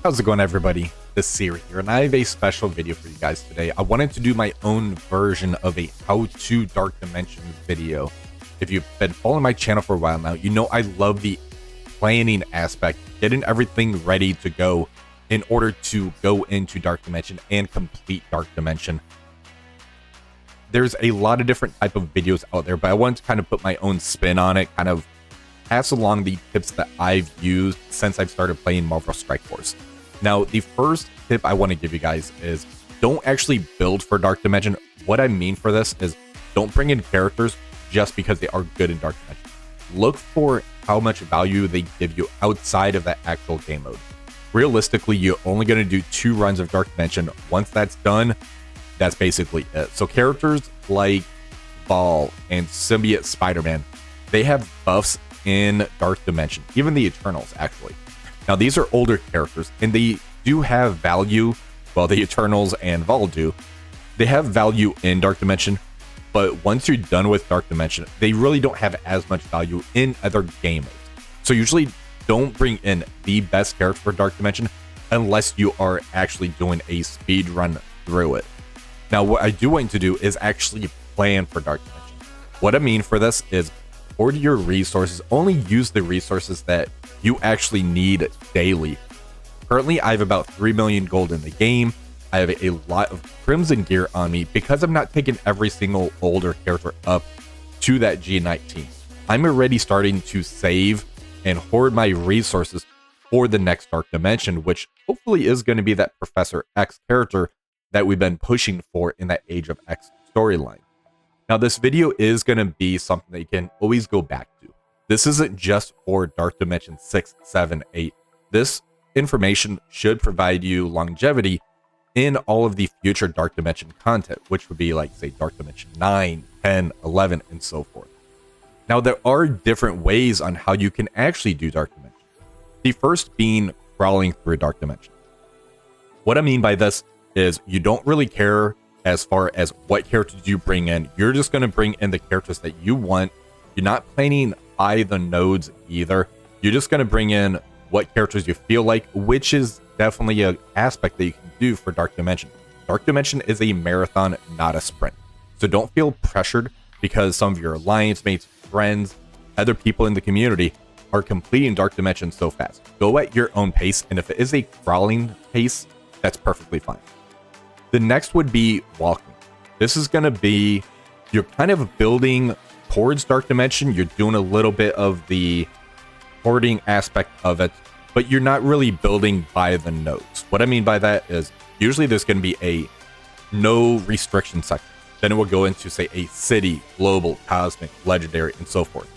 How's it going, everybody? This is Siri here, and I have a special video for you guys today. I wanted to do my own version of a how-to Dark Dimension video. If you've been following my channel for a while now, you know I love the planning aspect, getting everything ready to go in order to go into Dark Dimension and complete Dark Dimension. There's a lot of different type of videos out there, but I wanted to kind of put my own spin on it, kind of pass along the tips that I've used since I've started playing Marvel Strike Force. Now, the first tip I want to give you guys is don't actually build for Dark Dimension. What I mean for this is don't bring in characters just because they are good in Dark Dimension. Look for how much value they give you outside of that actual game mode. Realistically, you're only going to do 2 runs of Dark Dimension. Once that's done, that's basically it. So characters like Ball and Symbiote Spider-Man, they have buffs in Dark Dimension, even the Eternals actually. Now these are older characters and they do have value. Well, the Eternals and Vol do. They have value in Dark Dimension, but once you're done with Dark Dimension, they really don't have as much value in other game modes. So usually don't bring in the best character for Dark Dimension unless you are actually doing a speed run through it. Now what I do want you to do is actually plan for Dark Dimension. What I mean for this is hoard your resources, only use the resources that you actually need daily. Currently, I have about 3 million gold in the game. I have a lot of Crimson gear on me because I'm not taking every single older character up to that G19. I'm already starting to save and hoard my resources for the next Dark Dimension, which hopefully is going to be that Professor X character that we've been pushing for in that Age of X storyline. Now, this video is going to be something that you can always go back to. This isn't just for Dark Dimension 6, 7, 8. This information should provide you longevity in all of the future Dark Dimension content, which would be like, say, Dark Dimension 9, 10, 11, and so forth. Now, there are different ways on how you can actually do Dark Dimension. The first being crawling through Dark Dimension. What I mean by this is you don't really care as far as what characters you bring in. You're just going to bring in the characters that you want. You're not planning by the nodes either. You're just going to bring in what characters you feel like, which is definitely an aspect that you can do for Dark Dimension. Dark Dimension is a marathon, not a sprint. So don't feel pressured because some of your alliance mates, friends, other people in the community are completing Dark Dimension so fast. Go at your own pace, and if it is a crawling pace, that's perfectly fine. The next would be walking. This is going to be, you're kind of building towards Dark Dimension. You're doing a little bit of the hoarding aspect of it, but you're not really building by the nodes. What I mean by that is usually there's going to be a no restriction section. Then it will go into, say, a city, global, cosmic, legendary, and so forth.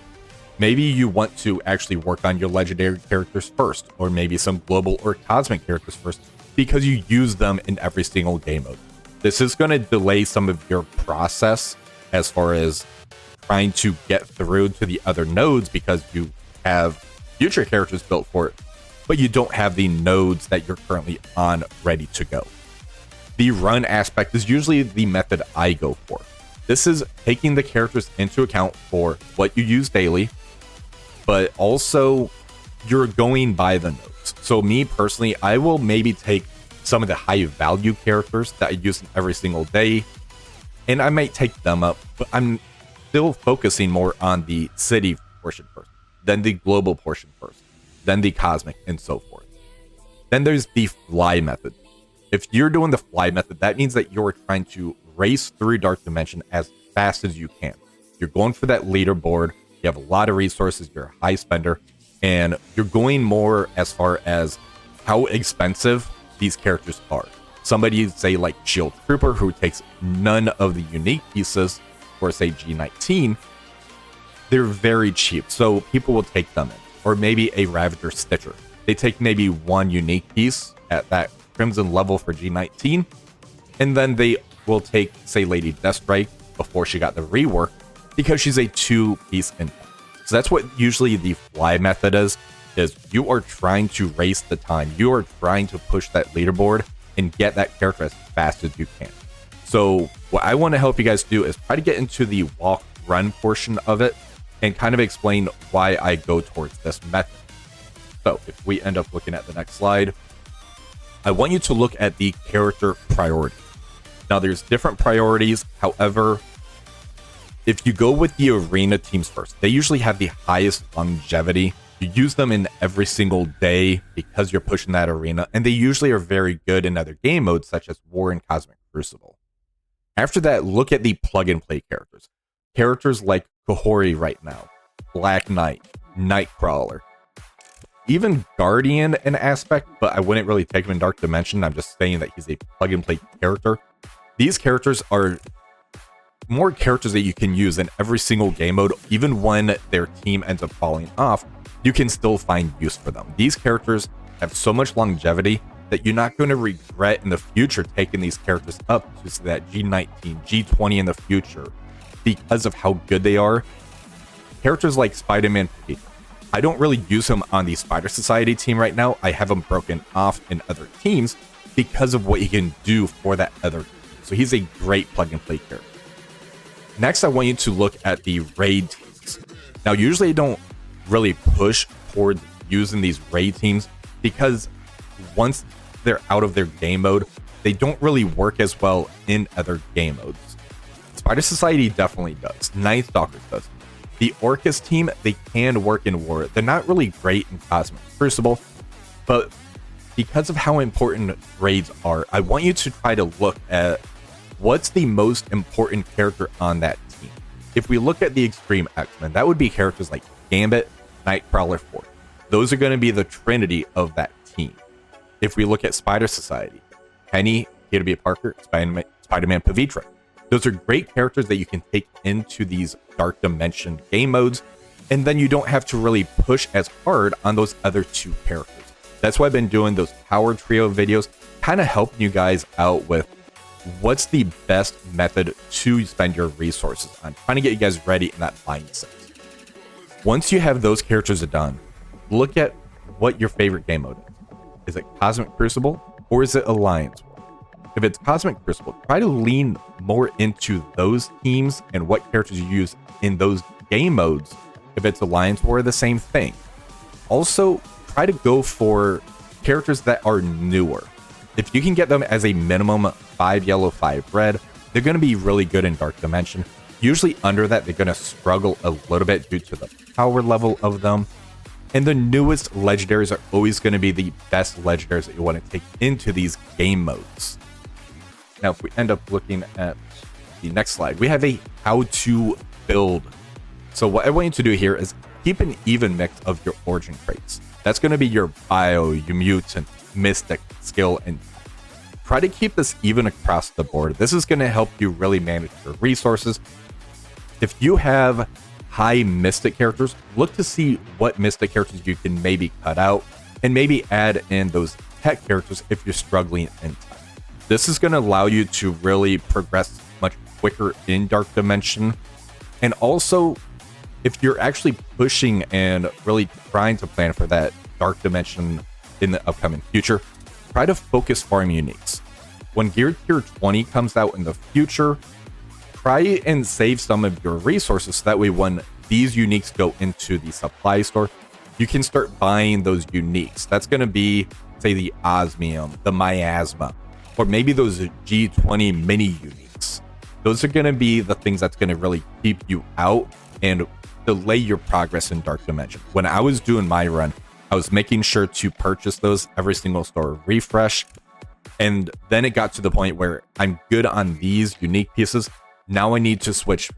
Maybe you want to actually work on your legendary characters first, or maybe some global or cosmic characters first, because you use them in every single game mode. This is going to delay some of your process as far as trying to get through to the other nodes because you have future characters built for it, but you don't have the nodes that you're currently on ready to go. The run aspect is usually the method I go for. This is taking the characters into account for what you use daily, but also you're going by the nodes. So me personally, I will maybe take some of the high value characters that I use every single day, and I might take them up, but I'm still focusing more on the city portion first, then the global portion first, then the cosmic, and so forth. Then there's the fly method. If you're doing the fly method, that means that you're trying to race through Dark Dimension as fast as you can. You're going for that leaderboard, you have a lot of resources, you're a high spender, and you're going more as far as how expensive these characters are. Somebody, say, like Shield Trooper, who takes none of the unique pieces, or say G19, they're very cheap, so people will take them in. Or maybe a Ravager Stitcher. They take maybe one unique piece at that Crimson level for G19, and then they will take, say, Lady Deathstrike before she got the rework, because she's a 2-piece income. So that's what usually the fly method is you are trying to race the time. You are trying to push that leaderboard and get that character as fast as you can. So what I want to help you guys do is try to get into the walk run portion of it and kind of explain why I go towards this method. So if we end up looking at the next slide, I want you to look at the character priority. Now, there's different priorities. However, if you go with the arena teams first, they usually have the highest longevity. You use them in every single day because you're pushing that arena, and they usually are very good in other game modes such as War and Cosmic Crucible. After that, look at the plug-and-play characters. Characters like Kahori right now, Black Knight, Nightcrawler, even Guardian in aspect, but I wouldn't really take him in Dark Dimension. I'm just saying that he's a plug-and-play character. These characters are more characters that you can use in every single game mode. Even when their team ends up falling off, you can still find use for them. These characters have so much longevity that you're not going to regret in the future taking these characters up to that G19, G20 in the future because of how good they are. Characters like Spider-Man, I don't really use him on the Spider Society team right now. I have him broken off in other teams because of what he can do for that other team. So he's a great plug-and-play character. Next, I want you to look at the raid teams. Now, usually I don't really push toward using these raid teams because once they're out of their game mode, they don't really work as well in other game modes. Spider Society definitely does. Ninth Stalkers does. The Orcus team, they can work in War. They're not really great in Cosmic Crucible, but because of how important raids are, I want you to try to look at what's the most important character on that team. If we look at the Extreme X-Men, that would be characters like Gambit, Nightcrawler, Ford. Those are going to be the trinity of that team. If we look at Spider Society, Penny, Peter Parker, Spider-Man Pavitra. Those are great characters that you can take into these Dark Dimension game modes, and then you don't have to really push as hard on those other two characters. That's why I've been doing those Power Trio videos, kind of helping you guys out with what's the best method to spend your resources on, trying to get you guys ready in that mindset. Once you have those characters done, look at what your favorite game mode is. Is it Cosmic Crucible or is it Alliance War? If it's Cosmic Crucible, try to lean more into those teams and what characters you use in those game modes. If it's Alliance War, the same thing. Also, try to go for characters that are newer. If you can get them as a minimum 5 yellow, 5 red, they're going to be really good in Dark Dimension. Usually under that, they're going to struggle a little bit due to the power level of them. And the newest legendaries are always going to be the best legendaries that you want to take into these game modes. Now, if we end up looking at the next slide, we have a how to build. So what I want you to do here is keep an even mix of your origin traits. That's going to be your bio, your mutant, mystic, skill, and try to keep this even across the board. This is going to help you really manage your resources. If you have high mystic characters, look to see what mystic characters you can maybe cut out and maybe add in those tech characters if you're struggling in time. This is going to allow you to really progress much quicker in Dark Dimension. And also, if you're actually pushing and really trying to plan for that Dark Dimension in the upcoming future, try to focus farm uniques. When Gear Tier 20 comes out in the future, try and save some of your resources so that way when these uniques go into the supply store, you can start buying those uniques. That's going to be, say, the Osmium, the Miasma, or maybe those G20 mini uniques. Those are going to be the things that's going to really keep you out and delay your progress in Dark Dimension. When I was doing my run, I was making sure to purchase those every single store refresh. And then it got to the point where I'm good on these unique pieces. Now I need to switch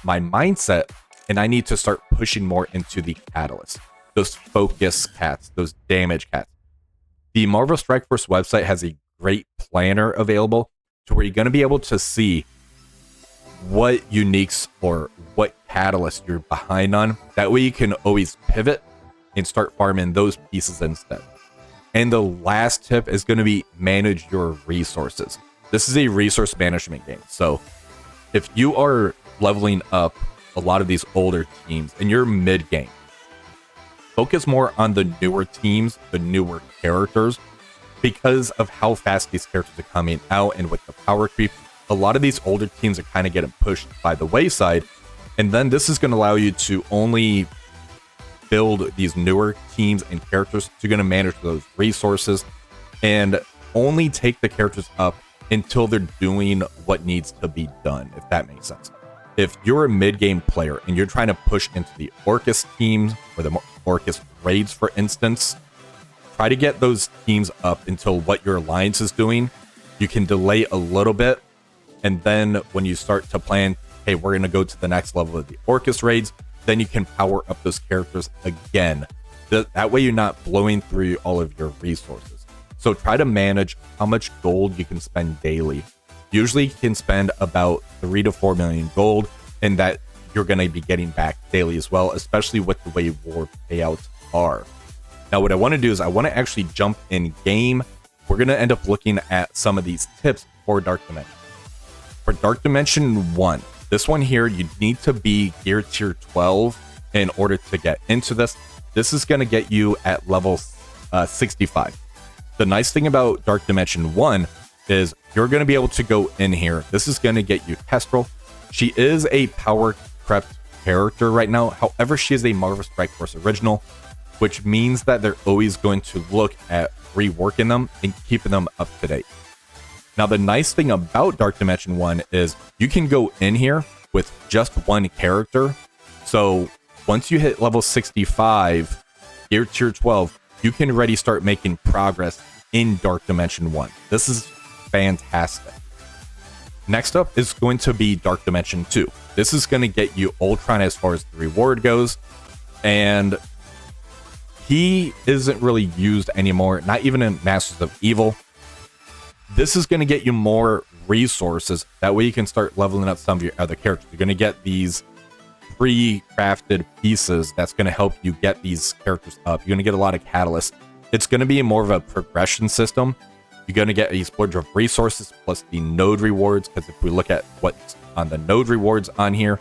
my mindset and I need to start pushing more into the catalysts, those focus cats, those damage cats. The Marvel Strike Force website has a great planner available to where you're going to be able to see what uniques or what catalysts you're behind on. That way you can always pivot and start farming those pieces instead. And the last tip is going to be manage your resources. This is a resource management game. So if you are leveling up a lot of these older teams and you're mid game, focus more on the newer teams, the newer characters, because of how fast these characters are coming out and with the power creep. A lot of these older teams are kind of getting pushed by the wayside. And then this is going to allow you to only build these newer teams and characters. So you're going to manage those resources and only take the characters up until they're doing what needs to be done, if that makes sense. If you're a mid-game player and you're trying to push into the Orcus teams or the Orcus raids, for instance, try to get those teams up until what your alliance is doing. You can delay a little bit, and then when you start to plan, hey, we're going to go to the next level of the Orcus raids, then you can power up those characters again. That way you're not blowing through all of your resources. So try to manage how much gold you can spend daily. Usually you can spend about 3 to 4 million gold, and that you're going to be getting back daily as well, especially with the way war payouts are. Now what I want to do is I want to actually jump in game. We're going to end up looking at some of these tips for Dark Dimension. For Dark Dimension 1, this one here, you need to be gear tier 12 in order to get into this. This is going to get you at level 65. The nice thing about Dark Dimension 1 is you're going to be able to go in here. This is going to get you Kestrel. She is a power crept character right now. However, she is a Marvel Strike Force original, which means that they're always going to look at reworking them and keeping them up to date. Now, the nice thing about Dark Dimension 1 is you can go in here with just one character. So once you hit level 65, gear tier 12, you can already start making progress in Dark Dimension 1. This is fantastic. Next up is going to be Dark Dimension 2. This is going to get you Ultron as far as the reward goes, and he isn't really used anymore, not even in Masters of Evil. This is going to get you more resources. That way you can start leveling up some of your other characters. You're going to get these pre-crafted pieces that's going to help you get these characters up. You're going to get a lot of catalysts. It's going to be more of a progression system. You're going to get a splurge of resources plus the node rewards, because if we look at what's on the node rewards on here,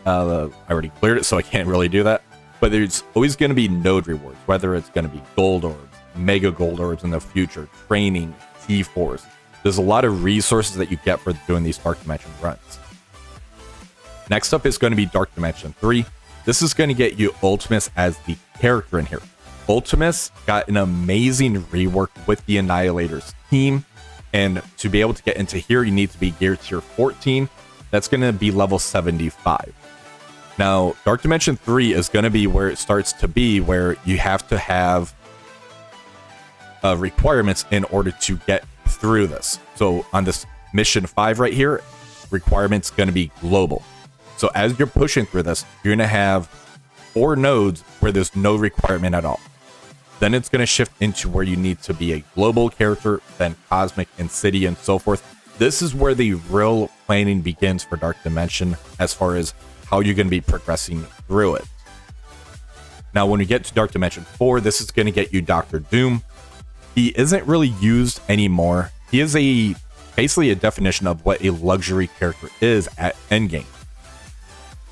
I already cleared it, so I can't really do that. But there's always going to be node rewards, whether it's going to be gold orbs, mega gold orbs in the future, training, T4s. There's a lot of resources that you get for doing these Dark Dimension runs. Next up is going to be Dark Dimension 3. This is going to get you Ultimus as the character in here. Ultimus got an amazing rework with the Annihilators team, and to be able to get into here, you need to be gear tier 14. That's going to be level 75. Now, Dark Dimension 3 is going to be where it starts to be where you have to have requirements in order to get through this. So on this mission 5 right here, requirements going to be global. So as you're pushing through this, you're going to have 4 nodes where there's no requirement at all. Then it's going to shift into where you need to be a global character, then cosmic and city and so forth. This is where the real planning begins for Dark Dimension as far as how you're going to be progressing through it. Now, when we get to Dark Dimension 4, this is going to get you Dr. Doom. He isn't really used anymore. He is basically a definition of what a luxury character is at endgame.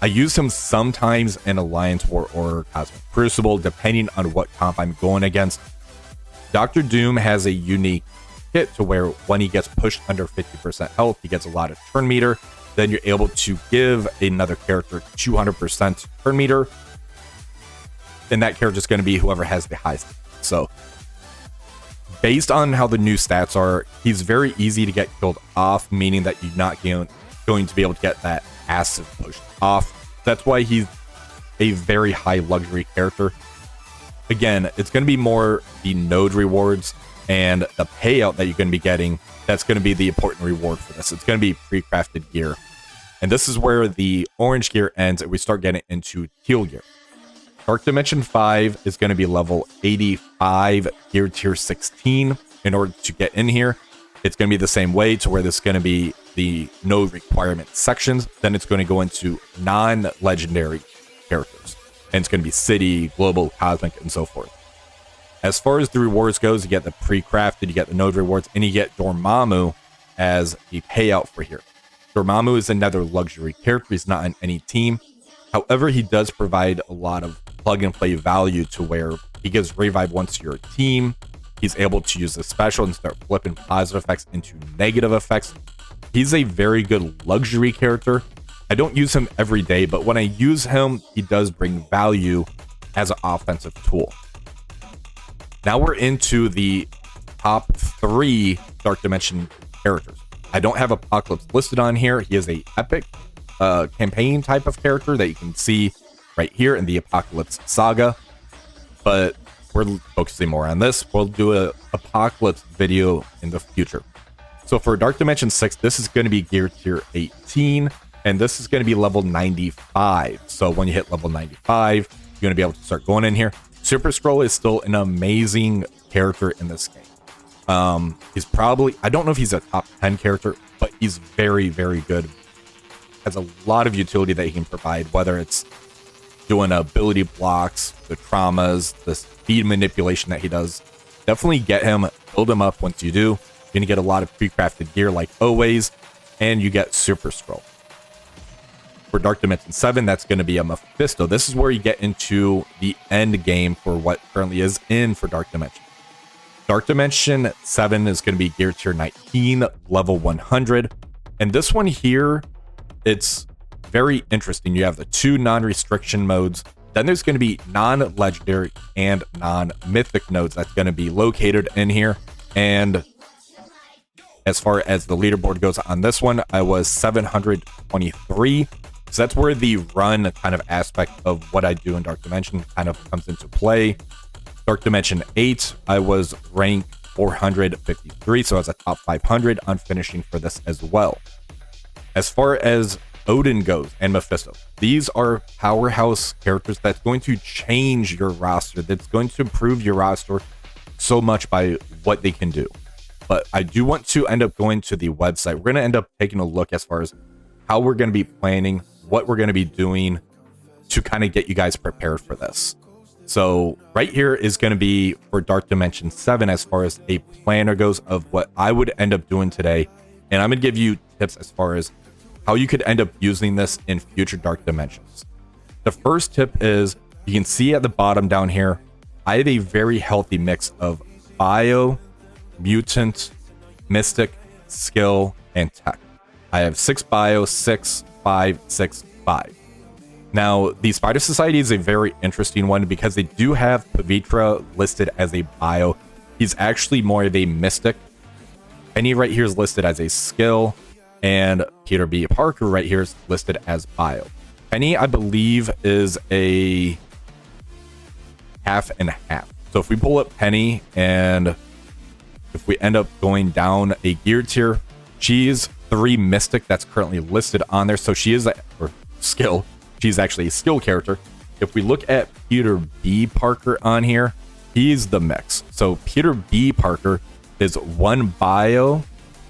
I use him sometimes in Alliance War or Cosmic Crucible, depending on what comp I'm going against. Dr. Doom has a unique hit to where when he gets pushed under 50% health, he gets a lot of turn meter. Then you're able to give another character 200% turn meter. And that character is going to be whoever has the highest. So based on how the new stats are, he's very easy to get killed off, meaning that you're not going to be able to get that acid pushed off. That's why he's a very high luxury character. Again, it's going to be more the node rewards and the payout that you're going to be getting. That's going to be the important reward for this. It's going to be pre-crafted gear. And this is where the orange gear ends and we start getting into teal gear. Dark Dimension 5 is going to be level 85, gear tier 16. In order to get in here, it's going to be the same way to where this is going to be the node requirement sections. Then it's going to go into non-legendary characters. And it's going to be city, global, cosmic, and so forth. As far as the rewards goes, you get the pre-crafted, you get the node rewards, and you get Dormammu as the payout for here. Dormammu is another luxury character. He's not on any team. However, he does provide a lot of plug-and-play value to where he gives revive once you're a team. He's able to use the special and start flipping positive effects into negative effects. He's a very good luxury character. I don't use him every day, but when I use him, he does bring value as an offensive tool. Now we're into the top 3 Dark Dimension characters. I don't have Apocalypse listed on here. He is a epic campaign type of character that you can see right here in the Apocalypse saga, but we're focusing more on this. We'll do a Apocalypse video in the future. So for Dark Dimension 6, this is going to be gear tier 18, and this is going to be level 95. So when you hit level 95, you're going to be able to start going in here. Super Scroll is still an amazing character in this game. He's probably, I don't know if he's a top 10 character, but he's very, very good. Has a lot of utility that he can provide, whether it's doing ability blocks, the traumas, the speed manipulation that he does. Definitely get him, build him up. Once you do, you're going to get a lot of pre-crafted gear like always, and you get Super Scroll. For Dark Dimension 7, that's going to be a Mephisto. This is where you get into the end game for what currently is in for Dark Dimension. Dark Dimension 7 is going to be gear tier 19, level 100. And this one here, it's very interesting. You have the 2 non-restriction modes. Then there's going to be non-legendary and non-mythic nodes that's going to be located in here. And as far as the leaderboard goes on this one, I was 723. So that's where the run kind of aspect of what I do in Dark Dimension kind of comes into play. Dark Dimension 8, I was ranked 453, so I was a top 500 on finishing for this as well. As far as Odin goes and Mephisto, these are powerhouse characters that's going to change your roster, that's going to improve your roster so much by what they can do. But I do want to end up going to the website. We're going to end up taking a look as far as how we're going to be planning, what we're going to be doing to kind of get you guys prepared for this. So right here is going to be for Dark Dimension 7 as far as a planner goes of what I would end up doing today. And I'm going to give you tips as far as how you could end up using this in future Dark Dimensions. The first tip is, you can see at the bottom down here, I have a very healthy mix of bio, mutant, mystic, skill, and tech. I have 6 bio, 6, 5, 6, 5. Now, the Spider Society is a very interesting one because they do have Pavitra listed as a bio. He's actually more of a mystic. Penny right here is listed as a skill, and Peter B. Parker right here is listed as bio. Penny, I believe, is a half and half. So if we pull up Penny, and if we end up going down a gear tier, she's 3 mystic that's currently listed on there. So she is a skill. She's actually a skill character. If we look at Peter B. Parker on here, he's the mix. So Peter B. Parker is 1 bio,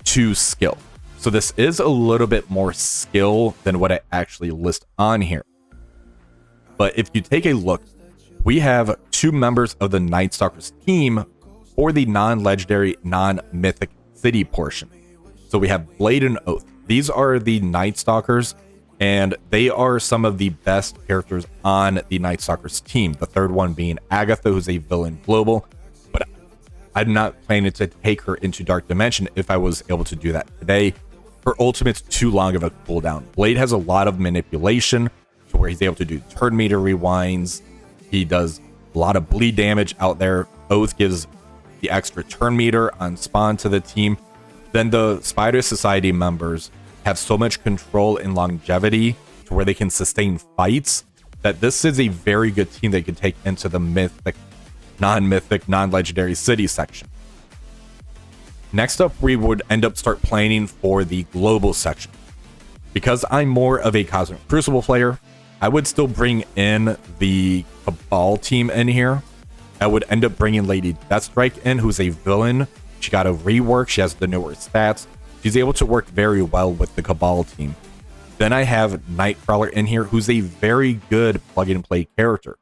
2 skill. So this is a little bit more skill than what I actually list on here. But if you take a look, we have 2 members of the Night Stalkers team for the non-legendary, non-mythic city portion. So we have Blade and Oath. These are the Night Stalkers, and they are some of the best characters on the Night Stalkers team. The third one being Agatha, who's a villain global. But I'm not planning to take her into Dark Dimension if I was able to do that today. Her ultimate's too long of a cooldown. Blade has a lot of manipulation to where he's able to do turn meter rewinds. He does a lot of bleed damage out there. Oath gives the extra turn meter on spawn to the team. Then the Spider Society members have so much control and longevity to where they can sustain fights that this is a very good team they can take into the mythic, non-mythic, non-legendary city section. Next up, we would end up start planning for the global section. Because I'm more of a Cosmic Crucible player, I would still bring in the Cabal team in here. I would end up bringing Lady Deathstrike in, who's a villain. She got a rework. She has the newer stats. She's able to work very well with the Cabal team. Then I have Nightcrawler in here, who's a very good plug-and-play character.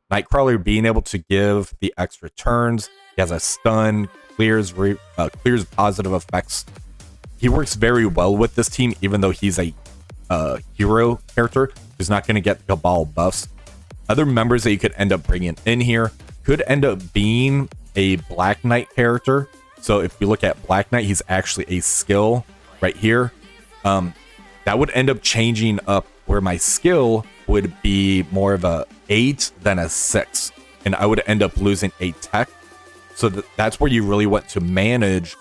Nightcrawler being able to give the extra turns. He has a stun, clears positive effects. He works very well with this team, even though he's a hero character who's not going to get the Cabal buffs. Other members that you could end up bringing in here could end up being a Black Knight character. So if we look at Black Knight, he's actually a skill right here. That would end up changing up where my skill would be more of a 8 than a 6. And I would end up losing a tech. So that's where you really want to manage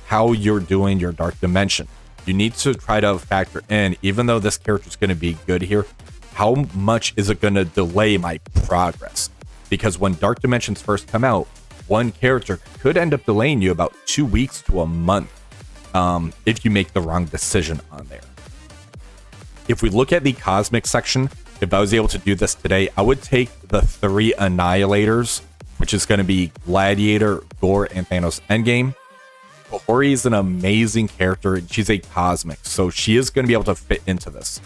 how you're doing your Dark Dimension. You need to try to factor in, even though this character is going to be good here, how much is it going to delay my progress? Because when Dark Dimensions first come out, one character could end up delaying you about 2 weeks to a month if you make the wrong decision on there. If we look at the Cosmic section, if I was able to do this today, I would take the 3 Annihilators, which is going to be Gladiator, Gore, and Thanos Endgame. Kahori is an amazing character. She's a Cosmic, so she is going to be able to fit into this.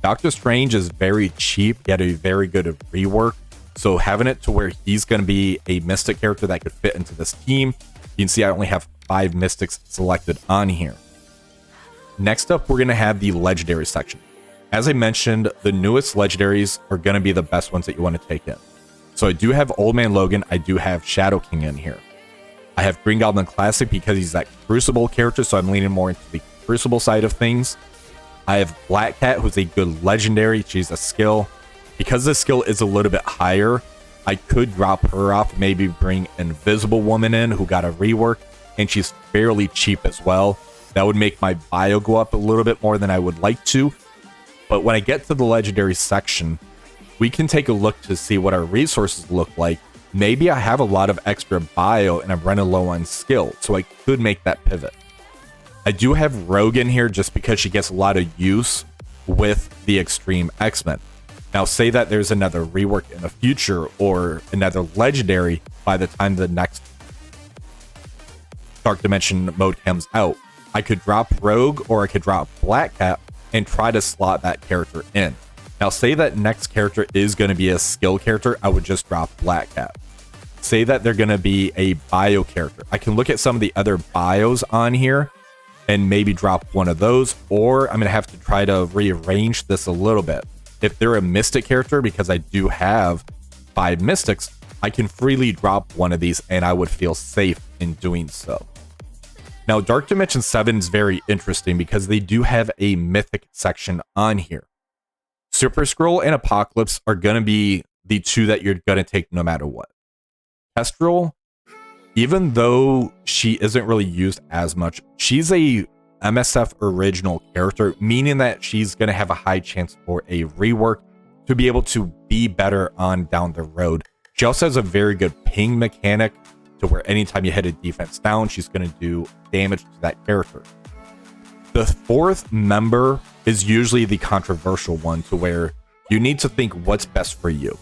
Doctor Strange is very cheap. He had a very good rework, so having it to where he's going to be a Mystic character that could fit into this team. You can see I only have 5 Mystics selected on here. Next up, we're going to have the Legendary section. As I mentioned, the newest Legendaries are going to be the best ones that you want to take in. So I do have Old Man Logan. I do have Shadow King in here. I have Green Goblin Classic because he's that Crucible character, so I'm leaning more into the Crucible side of things. I have Black Cat, who's a good Legendary. She's a skill. Because this skill is a little bit higher, I could drop her off, maybe bring Invisible Woman in, who got a rework, and she's fairly cheap as well. That would make my bio go up a little bit more than I would like to. But when I get to the Legendary section, we can take a look to see what our resources look like. Maybe I have a lot of extra bio and I'm running low on skill, so I could make that pivot. I do have Rogue in here just because she gets a lot of use with the Extreme X-Men. Now, say that there's another rework in the future or another Legendary by the time the next Dark Dimension mode comes out. I could drop Rogue or I could drop Black Cat and try to slot that character in. Now, say that next character is going to be a skill character, I would just drop Black Cat. Say that they're going to be a bio character. I can look at some of the other bios on here and maybe drop one of those, or I'm going to have to try to rearrange this a little bit. If they're a Mystic character, because I do have 5 Mystics, I can freely drop one of these and I would feel safe in doing so. Now, Dark Dimension 7 is very interesting because they do have a Mythic section on here. Super Skrull and Apocalypse are going to be the 2 that you're going to take no matter what. Kestrel, even though she isn't really used as much, she's a MSF original character, meaning that she's going to have a high chance for a rework to be able to be better on down the road. She also has a very good ping mechanic to where anytime you hit a defense down, she's going to do damage to that character. The 4th member is usually the controversial one to where you need to think what's best for you.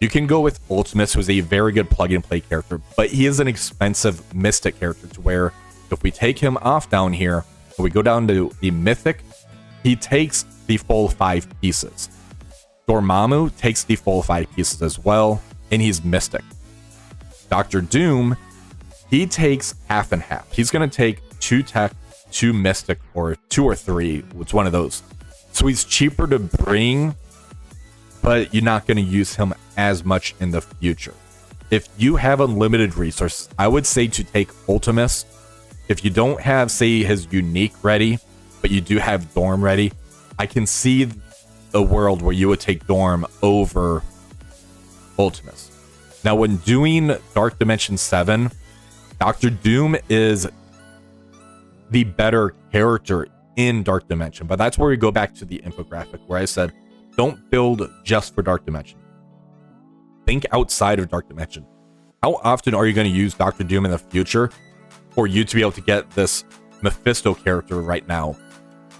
You can go with Ultimus, who's a very good plug-and-play character, but he is an expensive Mystic character to where if we take him off down here, and we go down to the Mythic, he takes the full 5 pieces. Dormammu takes the full 5 pieces as well, and he's Mystic. Dr. Doom, he takes half and half. He's going to take 2 Tech, 2 Mystic, or 2 or 3. It's one of those. So he's cheaper to bring, but you're not going to use him as much in the future. If you have unlimited resources, I would say to take Ultimus. If you don't have, say, his unique ready, but you do have Dorm ready, I can see a world where you would take Dorm over Ultimus. Now, when doing Dark Dimension 7, Dr. Doom is the better character in Dark Dimension, but that's where we go back to the infographic where I said, don't build just for Dark Dimension. Think outside of Dark Dimension. How often are you going to use Dr. Doom in the future for you to be able to get this Mephisto character right now?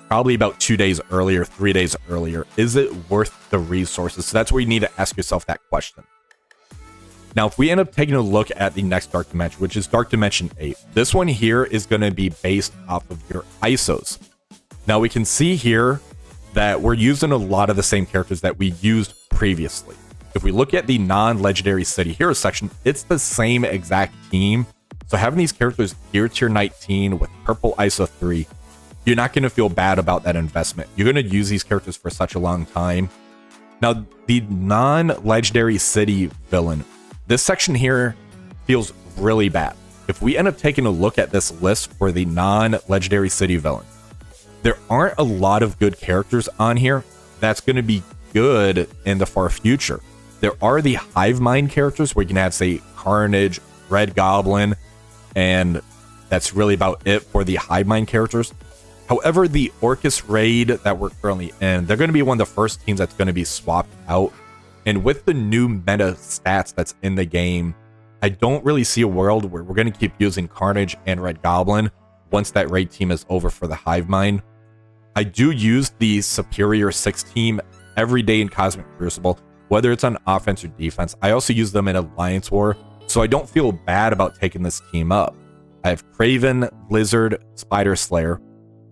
Probably about 2 days earlier, 3 days earlier. Is it worth the resources? So that's where you need to ask yourself that question. Now, if we end up taking a look at the next Dark Dimension, which is Dark Dimension 8, this one here is going to be based off of your ISOs. Now, we can see here that we're using a lot of the same characters that we used previously. If we look at the non-legendary city hero section, it's the same exact team. So having these characters gear tier 19 with purple ISO 3, you're not going to feel bad about that investment. You're going to use these characters for such a long time. Now, the non-legendary city villain, this section here feels really bad. If we end up taking a look at this list for the non-legendary city villain, there aren't a lot of good characters on here that's going to be good in the far future. There are the Hive Mind characters where you can have, say, Carnage, Red Goblin, and that's really about it for the hive mind characters. However, the Orcus raid that we're currently in, they're going to be one of the first teams that's going to be swapped out. And with the new meta stats that's in the game, I don't really see a world where we're going to keep using Carnage and Red Goblin once that raid team is over for the hive mind. I do use the Superior 6 team every day in Cosmic Crucible, whether it's on offense or defense. I also use them in Alliance War, so I don't feel bad about taking this team up. I have Craven, Lizard, Spider Slayer.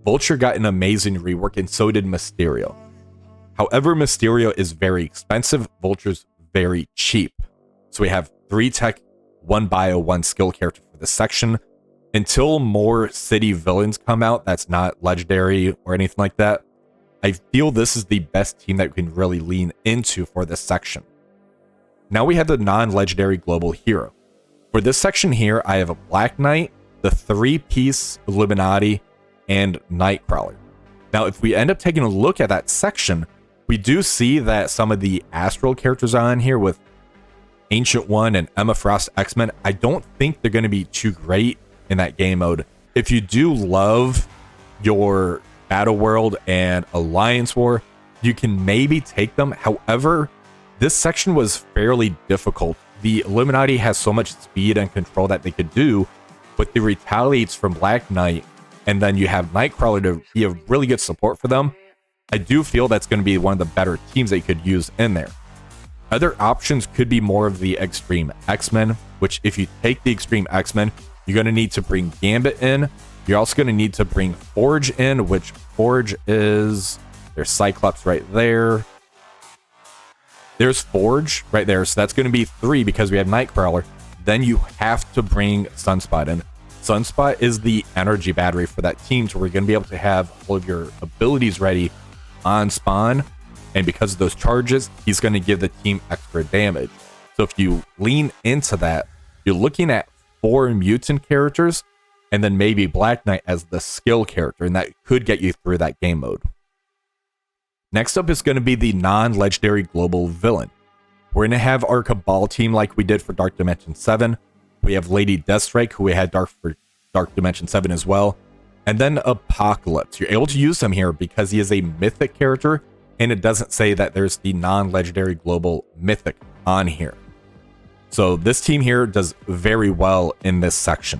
Vulture got an amazing rework, and so did Mysterio. However, Mysterio is very expensive, Vulture's very cheap. So we have 3 tech, 1 bio, 1 skill character for this section. Until more city villains come out that's not legendary or anything like that, I feel this is the best team that we can really lean into for this section. Now we have the non-legendary global hero. For this section here, I have a Black Knight, the 3-piece Illuminati, and Nightcrawler. Now, if we end up taking a look at that section, we do see that some of the Astral characters are on here with Ancient One and Emma Frost X-Men. I don't think they're going to be too great in that game mode. If you do love your Battle World and Alliance War, you can maybe take them. However, this section was fairly difficult. The Illuminati has so much speed and control that they could do, but the retaliates from Black Knight, and then you have Nightcrawler to be a really good support for them. I do feel that's going to be one of the better teams that you could use in there. Other options could be more of the Extreme X-Men, which if you take the Extreme X-Men, you're going to need to bring Gambit in. You're also going to need to bring Forge in, which Forge is... There's Cyclops right there. There's Forge right there. So that's going to be 3 because we have Nightcrawler. Then you have to bring Sunspot in. Sunspot is the energy battery for that team, so we're going to be able to have all of your abilities ready on spawn. And because of those charges, he's going to give the team extra damage. So if you lean into that, you're looking at 4 mutant characters, and then maybe Black Knight as the skill character, and that could get you through that game mode. Next up is going to be the non-legendary global villain. We're going to have our Cabal team like we did for Dark Dimension 7. We have Lady Deathstrike, who we had for Dark Dimension 7 as well. And then Apocalypse. You're able to use him here because he is a mythic character, and it doesn't say that there's the non-legendary global mythic on here. So this team here does very well in this section.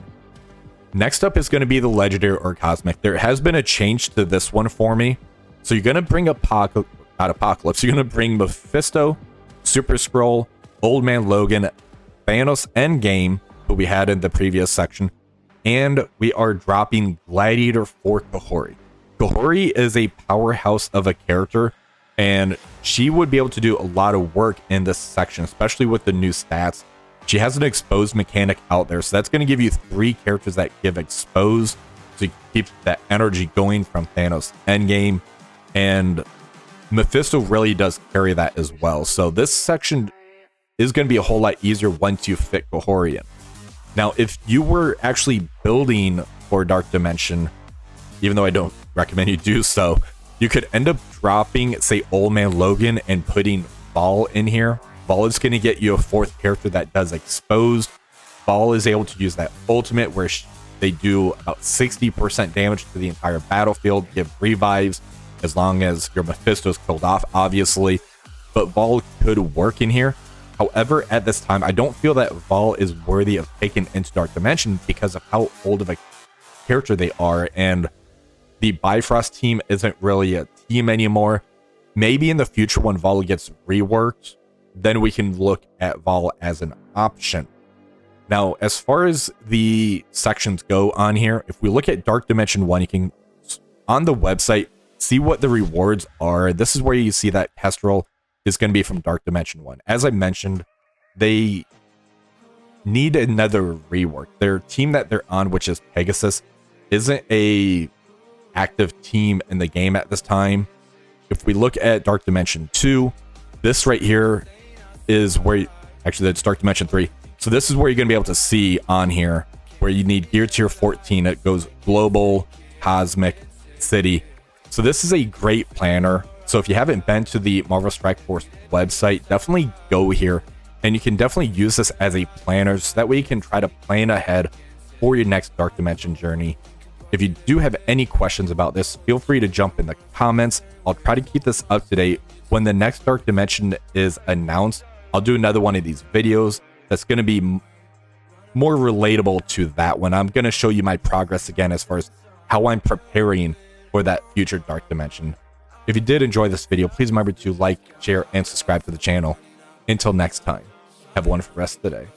Next up is going to be the legendary or cosmic. There has been a change to this one for me. So you're going to bring Apocalypse. You're going to bring Mephisto, Super Skrull, Old Man Logan, Thanos Endgame, who we had in the previous section. And we are dropping Gladiator for Kahori. Kahori is a powerhouse of a character, and she would be able to do a lot of work in this section, especially with the new stats. She has an exposed mechanic out there, so that's going to give you 3 characters that give exposed, so you keep that energy going from Thanos Endgame, and Mephisto really does carry that as well. So this section is going to be a whole lot easier once you fit Kahori in. Now, if you were actually building for Dark Dimension, even though I don't recommend you do so, you could end up dropping, say, Old Man Logan and putting Vol in here. Vol is going to get you a 4th character that does exposed. Vol is able to use that ultimate where they do about 60% damage to the entire battlefield, give revives as long as your Mephisto's killed off, obviously. But Vol could work in here. However, at this time, I don't feel that Vol is worthy of taking into Dark Dimension because of how old of a character they are, and the Bifrost team isn't really a team anymore. Maybe in the future when Vol gets reworked, then we can look at Vol as an option. Now, as far as the sections go on here, if we look at Dark Dimension 1, you can, on the website, see what the rewards are. This is where you see that Kestrel is going to be from Dark Dimension 1. As I mentioned, they need another rework. Their team that they're on, which is Pegasus, isn't a active team in the game at this time. If we look at Dark Dimension 2, this right here is where, actually that's Dark Dimension 3. So this is where you're going to be able to see on here where you need Gear Tier 14. It goes Global, Cosmic, City. So this is a great planner. So if you haven't been to the Marvel Strike Force website, definitely go here. And you can definitely use this as a planner so that way you can try to plan ahead for your next Dark Dimension journey. If you do have any questions about this, feel free to jump in the comments. I'll try to keep this up to date. When the next Dark Dimension is announced, I'll do another one of these videos that's going to be more relatable to that one. I'm going to show you my progress again as far as how I'm preparing for that future Dark Dimension. If you did enjoy this video, please remember to like, share, and subscribe to the channel. Until next time, have a wonderful rest of the day.